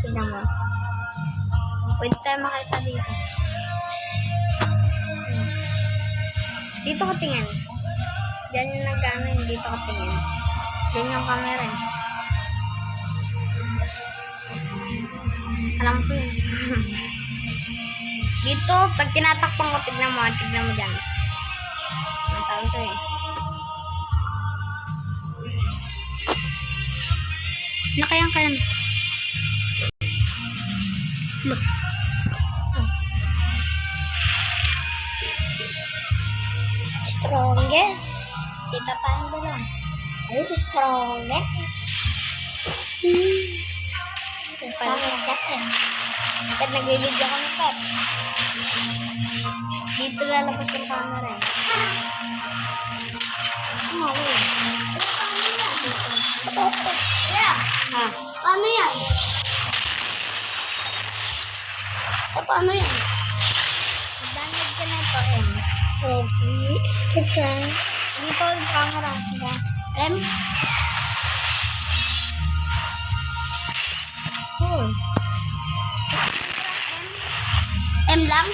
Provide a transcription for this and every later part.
Tingnan mo. Pwede tayo makita dito. Dito ko tingin. Diyan yung nag-ano yun. Dito ko tingin. Diyan yung camera. Alam ko yun. Dito, pag tinatakpan ko, tignan mo dyan. Ang tawag sa'yo. Nakayan. Look. Strongest. Kita tayong dalawa. Ay, strongest. Pag nag-video ko na pat. Dito lalabas yung camera. Paano yan? Paano yan? Download ka na ito, Okay. Dito yung camera. M? M lang?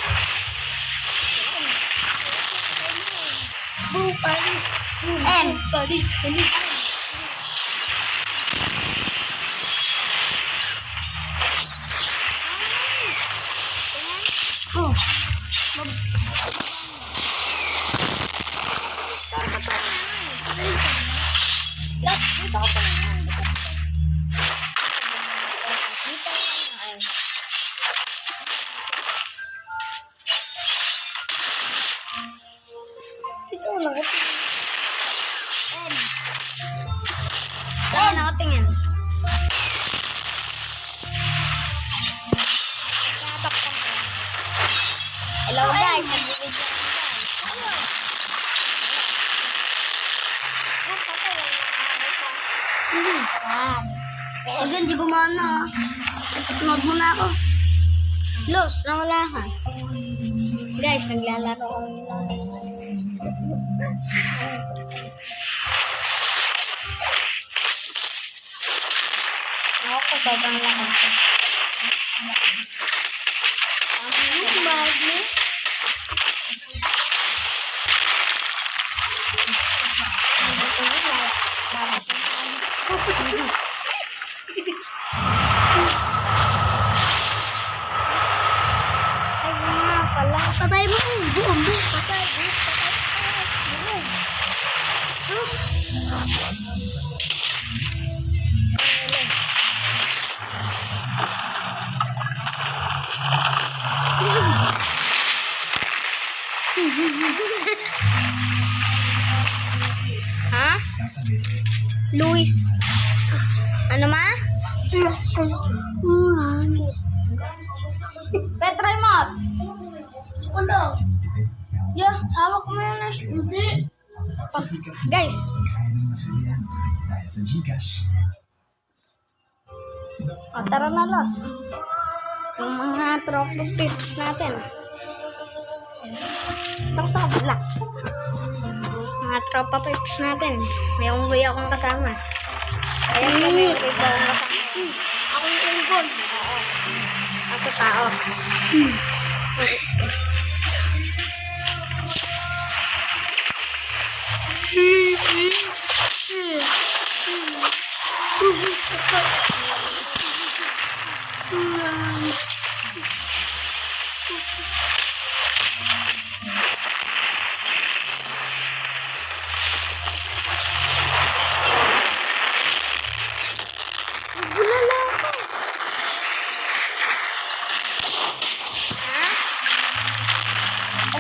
M. Tingin. Hello guys, nag-video guys. Again, di gumana. Tumag mo na ako. Los, nawala ka. Guys, naglalaro ko nila. Ako, sobrang lakas. Ang bagay. Ay, nga pala. Patay mo. Boom. Patay. Ha? Luis. Ano ma? Petra remote. Wala. Yeah, hawak mo yan eh. Hindi. Guys. O, tara na los. Yung mga tropa pips natin. Itong sa kabila. Mga tropa pips natin. May unggoy akong kasama. Ayan ka, may unggoy akong kasama. Ako yung unggoy. Oo. Ako tao.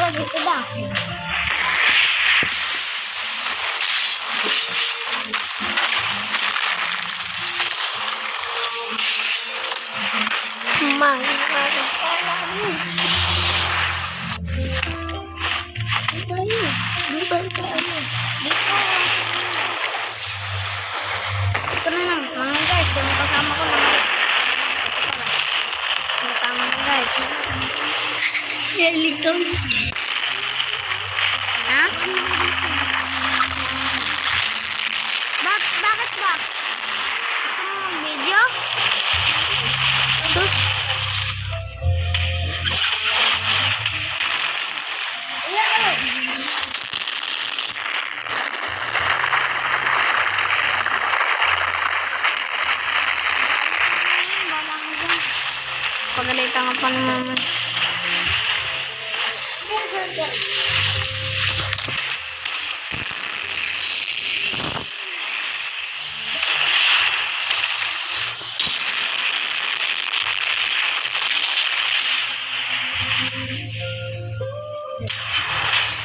Dito ba? Ito na lang, mga guys, yung kasama ko na kasama ko guys. Helicon. Ha? Bakit ba? Video? Pagalitan ka pa ni mama.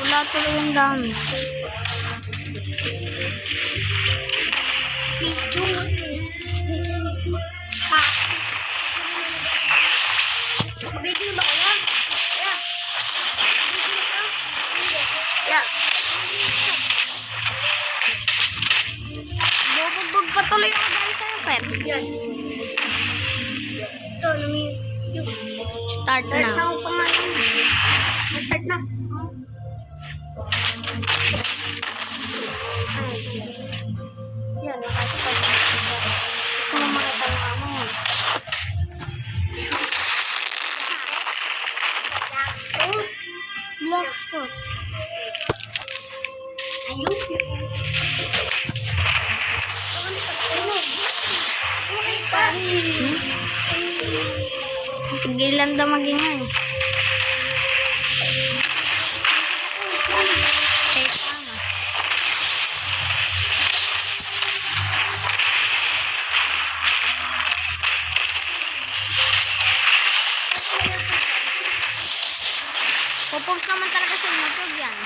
Wala tuloy yung dami. Video ba kaya? Yeah. Bubugbog pa tuloy ako dahil sa'yo, Pet. Yan. Ito, Start start na na. ako pangalan. Start na. Yan, nakasipag. Gusto mo makita yung amo mo. Black foot. Ayun. Sige lang daw magingay. Kay tama. Popost naman talaga sa YouTube yan.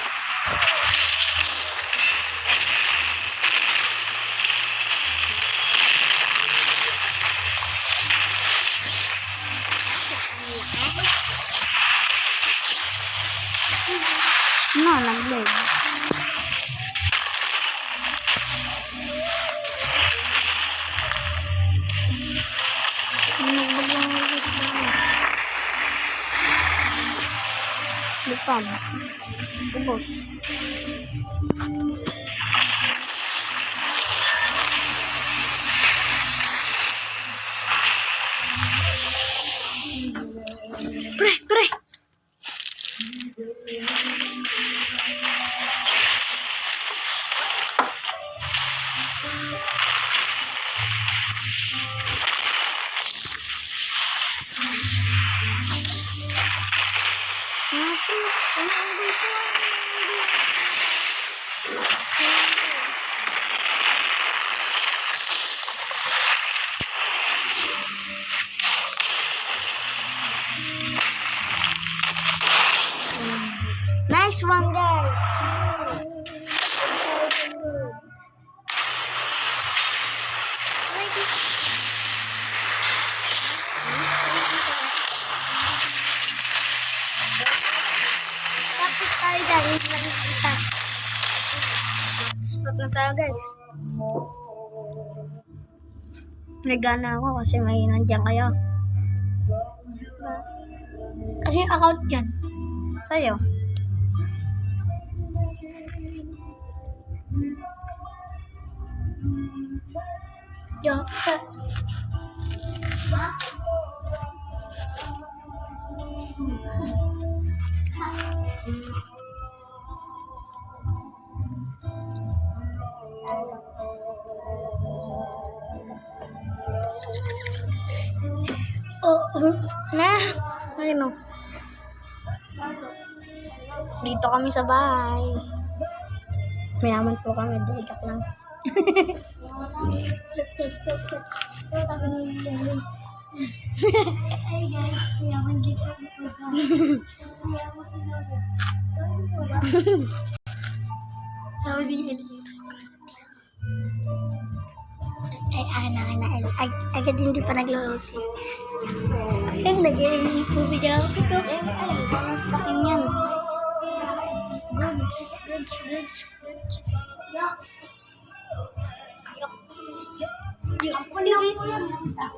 No, nag-leg. Nagbag yung ulit na. Lipad. Ubos. Pre, pre. Nice one, guys. Tapos tayo dahil hindi nakikita. Spot na tayo, guys. Nagana ako kasi may nandiyan kayo. Kasi yung account yan. Sa'yo. Dapat. Na. Ayun o. Dito kami sa bahay. Mayaman po kami. Diitak lang. Ay guys, yaman dito. Sabi di Eli. Ay, agad hindi pa nagluluto. Ayun, nag-iinig po siya. Ito. Ay, parang stocking yan. Goods.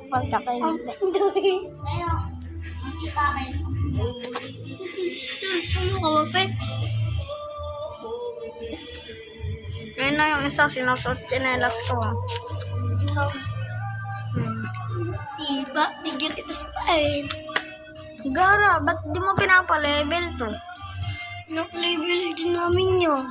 Pagkakainin. Tulong ka ba, Pet? Ayun na yung isa, sinusot chinelas ko. Siba, bigyan kita sa pain. Gara, ba't di mo pinapa-level to? Nak-level din namin yun.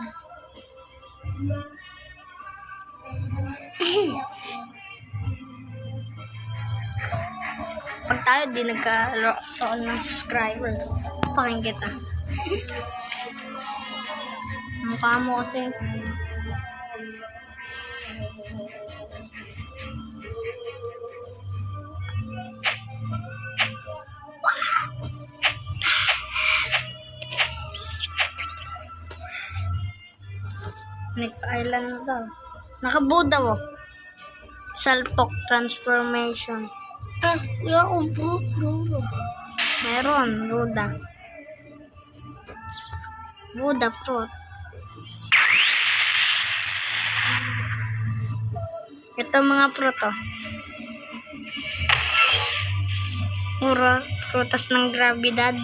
Pag tayo, di nagkaroon ng subscribers. Pakin kita. Mukha mo kasi. Next island na daw. Nakabuda mo. Salpok transformation. Wala akong fruit, guro. Meron, Buda. Buda fruit. Ito mga fruit, oh. Puro prutas ng grabidad.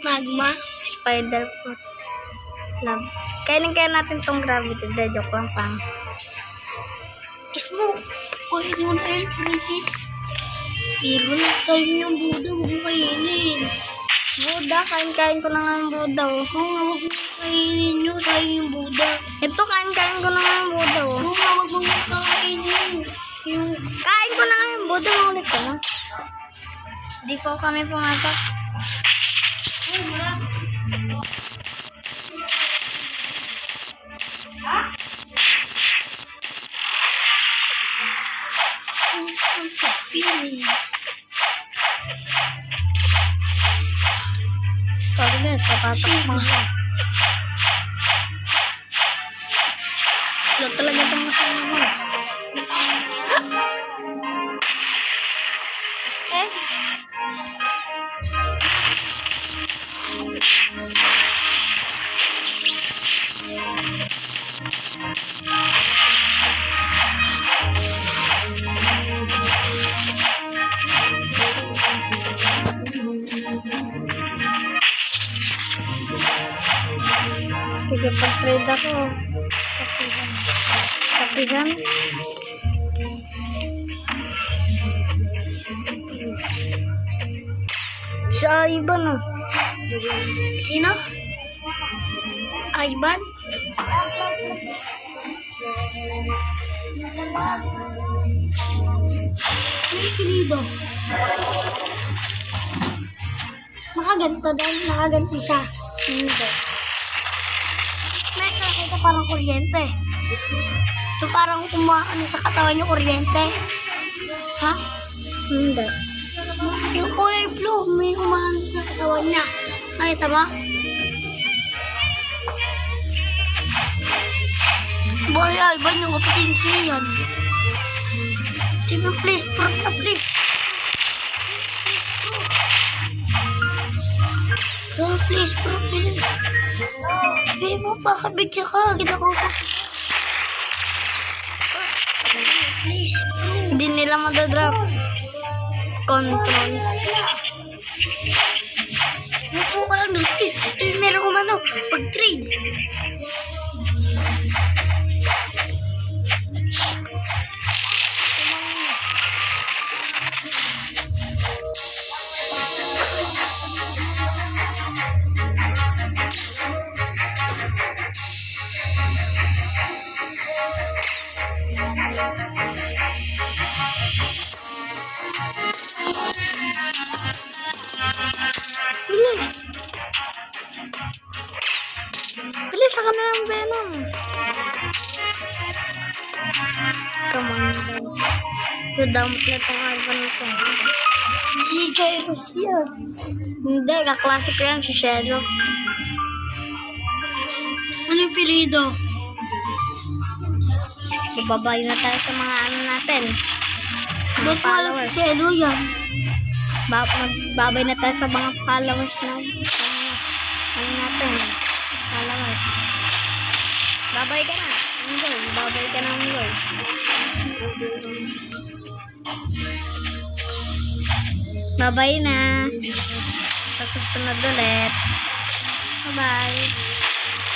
Magma. Spider fruit. Love. Kainin kaya natin tong gravity. Joke lang pa. Kiss mo. Kunin mo na yun, princess. Pero tayo yung Buda, huwag mo kainin. Buda, kain-kain ko na nga yung Buda, oh. Oo nga, huwag mo kainin nyo, tayo yung Buda. Ito, kain-kain ko na nga yung Buda, oh. Oo nga, huwag mo kainin. Yung Kain ko na nga yung Buda, ulit ka na. Di po kami pumatak. spirit. Sorry na, sa tatak mo. Wala talaga itong masama mo. Sige, pag-trade ako. Kapihan. Siya, Iban, oh. Sino? Ivan? Pilido. Makaganto dahil makaganto siya. Hindi. May nakita parang kuryente. So parang kumaano sa katawan niyo kuryente. Ha? Hindi. Yung kulay blue, may umaano sa katawan niya. Nakita ba? Boy, Alban, yung kapatid siya yan. Sige, please, fruit na, please. Oh, please, fruit, please. Sabi mo, baka bigyan ka. Ginako ko. Please, fruit. Hindi nila madadrop. Control. Mupo ka lang doon. Meron ko mano, pag-trade. Bilis ka na ng Venom. Come on, Ben. Dudamot na itong Alban ito. Si Kairos yan. Hindi, kaklase ko yan si Shelo. Ano yung pilido? Ibabay na tayo sa mga ano natin. Mga Ba't wala si followers. Selo yan? Magbabay na tayo sa mga followers na ano natin. Followers. Babay ka na. Enjoy. Babay ka na, enjoy. Babay na. Sa susunod ulit. Bye-bye.